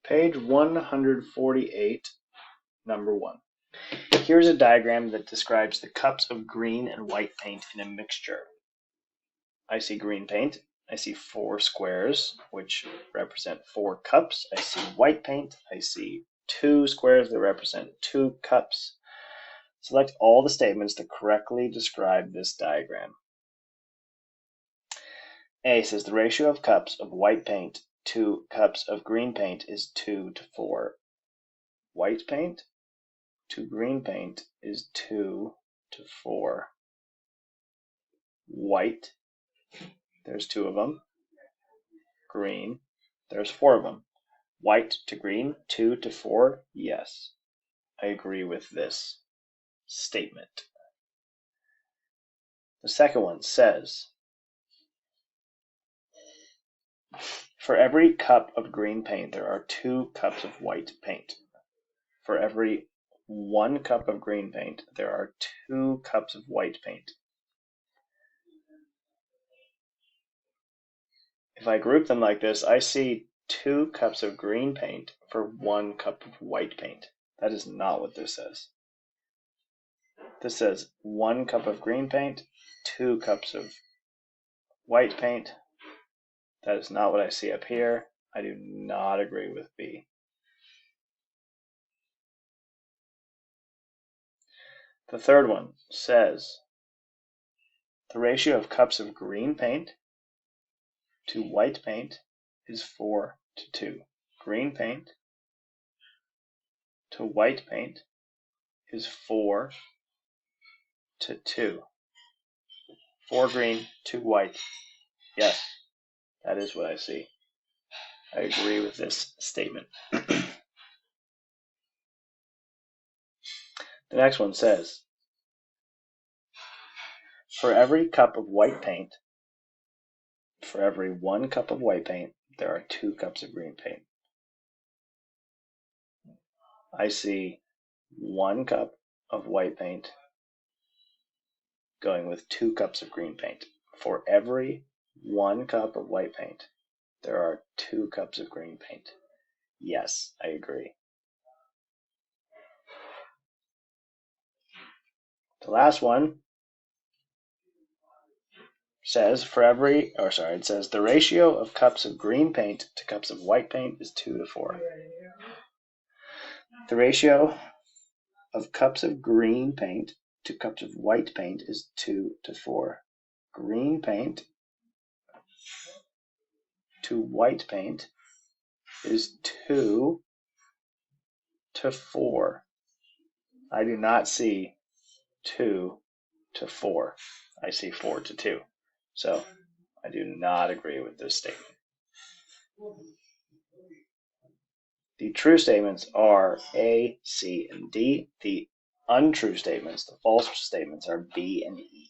Page 148, number 1. Here's a diagram that describes the cups of green and white paint in a mixture. I see green paint. I see 4 squares, which represent 4 cups. I see white paint. I see 2 squares that represent 2 cups. Select all the statements that correctly describe this diagram. A says the ratio of cups of white paint to cups of green paint is 2 to 4. White paint to green paint is 2 to 4. White, there's 2 of them. Green, there's 4 of them. White to green, 2 to 4, yes. I agree with this statement. The second one says, for every cup of green paint, there are 2 cups of white paint. For every 1 cup of green paint, there are 2 cups of white paint. If I group them like this, I see 2 cups of green paint for 1 cup of white paint. That is not what this says. This says 1 cup of green paint, 2 cups of white paint. That is not what I see up here. I do not agree with B. The third one says the ratio of cups of green paint to white paint is 4 to 2. Green paint to white paint is 4 to 2. 4 green, 2 white. Yes, that is what I see. I agree with this statement. The next one says, for every cup of white paint, for every 1 cup of white paint, there are 2 cups of green paint. I see 1 cup of white paint going with 2 cups of green paint. For every 1 cup of white paint, there are 2 cups of green paint. Yes, I agree. The last one says it says the ratio of cups of green paint to cups of white paint is 2 to 4. The ratio of cups of green paint to cups of white paint is 2 to 4. Green paint to white paint is 2 to 4. I do not see 2 to 4. I see 4 to 2. So I do not agree with this statement. The true statements are A, C, and D. The untrue statements, the false statements, are B and E.